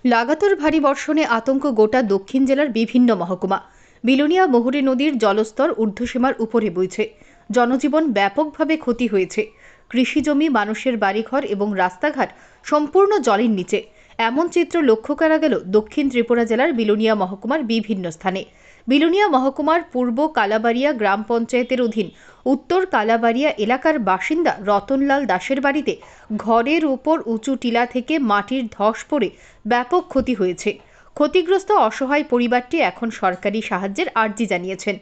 লাগাতার ভারী বর্ষণে আতঙ্ক গোটা দক্ষিণ জেলার বিভিন্ন মহকুমা। বিলোনিয়া মহুরী নদীর জলস্তর ঊর্ধ্বসীমার উপরে বইছে। জনজীবন ব্যাপকভাবে ক্ষতি হয়েছে। কৃষিজমি, মানুষের বাড়িঘর এবং রাস্তাঘাট সম্পূর্ণ জলের নিচে। এমন চিত্র লক্ষ্য করা গেল দক্ষিণ ত্রিপুরা জেলার বিলোনিয়া মহকুমার বিভিন্ন স্থানে। বিলোনিয়া মহকুমার পূর্ব কালাবাড়িয়া গ্রাম পঞ্চায়েতের অধীন উত্তর কালাবাড়িয়া এলাকার বাসিন্দা রতনলাল দাসের বাড়িতে ঘরের উপর উঁচু টিলা থেকে মাটির ধস পড়ে ব্যাপক ক্ষতি হয়েছে। ক্ষতিগ্রস্ত অসহায় পরিবারটি এখন সরকারি সাহায্যের আর্জি জানিয়েছেন।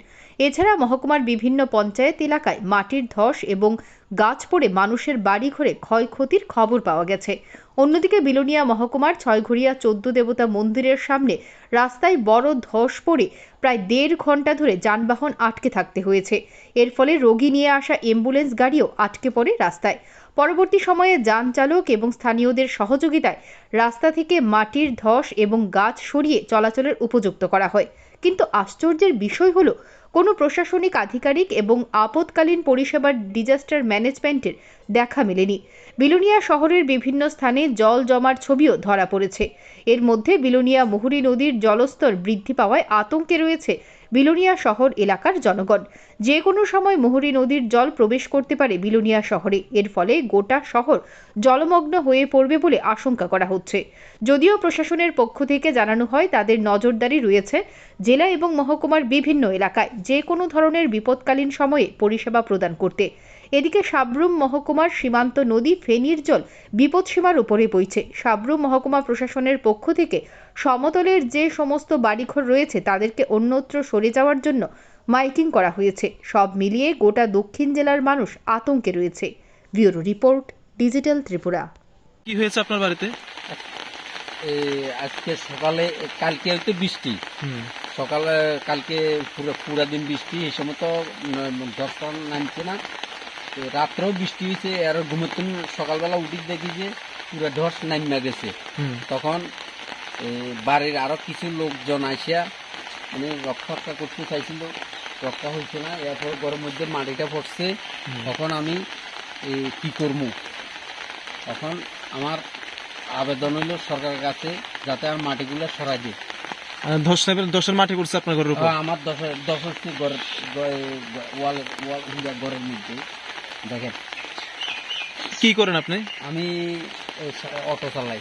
এছাড়া মহকুমার বিভিন্ন পঞ্চায়েত এলাকায় মাটির ধস এবং গাছ পড়ে মানুষের বাড়িঘরে ক্ষয়ক্ষতির খবর পাওয়া গেছে। অন্যদিকে বিলোনিয়া মহকুমার ছয়ঘরিয়া 14 দেবতা মন্দিরের সামনে রাস্তায় বড় ধস পড়ে প্রায় 1.5 ঘন্টা ধরে যানবাহন আটকে থাকতে হয়েছে। এর ফলে রোগী নিয়ে আসা অ্যাম্বুলেন্স গাড়িও আটকে পড়ে রাস্তায়। পরবর্তী সময়ে যান চালক এবং স্থানীয়দের সহযোগিতায় রাস্তা থেকে মাটির ধস এবং গাছ সরিয়ে চলাচলের উপযুক্ত করা হয়। কিন্তু আশ্চর্যের বিষয় হলো, কোনো প্রশাসনিক আধিকারিক এবং আপৎকালীন পরিষেবার ডিজাস্টার ম্যানেজমেন্টের দেখা মেলেনি। বিলোনিয়া শহরের বিভিন্ন স্থানে জল জমার ছবিও ধরা পড়েছে। এর মধ্যে বিলোনিয়া মহুরী নদীর জলস্তর বৃদ্ধি পাওয়ায় আতঙ্কে রয়েছে বিলোনিয়া শহর এলাকার জনগণ। যে কোনো সময় মহুরী নদীর জল প্রবেশ করতে পারে বিলোনিয়া শহরে। এর ফলে গোটা শহর জলমগ্ন হয়ে পড়বে বলে আশঙ্কা করা হচ্ছে। যদিও প্রশাসনের পক্ষ থেকে জানানো হয় তাদের নজরদারি রয়েছে জেলা এবং মহকুমার বিভিন্ন এলাকায় যে কোনো ধরনের বিপদকালীন সময়ে পরিষেবা প্রদান করতে। এদিকে সাব্রুম মহকুমার সীমান্ত নদী ফেনীর জল বিপদসীমার উপরে বইছে। সাব্রুম মহকুমা প্রশাসনের পক্ষ থেকে সমতলের যে সমস্ত বাড়িঘর রয়েছে তাদেরকে অন্যত্র সরে যাওয়ার জন্য মাইকিং করা হয়েছে। সব মিলিয়ে গোটা দক্ষিণ জেলার মানুষ আতঙ্কে রয়েছে। Bureau report, digital Tripura. কি হয়েছে আপনার বাড়িতে? আজকে সকালে, কালকে তো বৃষ্টি, সকালে কালকে পুরা দিন বৃষ্টি, এই সময় তো ঝড়টা নামছে না, রাত্রেও বৃষ্টি হয়েছে। আর ঘুমোতেন, সকালবেলা উঠি দেখি যে পুরা ধস নামিয়া গেছে। তখন বাড়ির আরো কিছু লোকজন আসিয়া মানে রক্ষা করতে চাইছিল, রক্ষা হয়েছে না। এরপর ঘরের মধ্যে মাটিটা পড়ছে। তখন আমি কি করবো, এখন আমার আবেদন হইল সরকারের কাছে যাতে আমার মাটিগুলো সরাই দিই। দশের মাটি করছে আপনার ঘরের উপর? আমার দশ হচ্ছে ঘরের মধ্যে। দেখেন কি করেন আপনি? আমি অটো চালাই।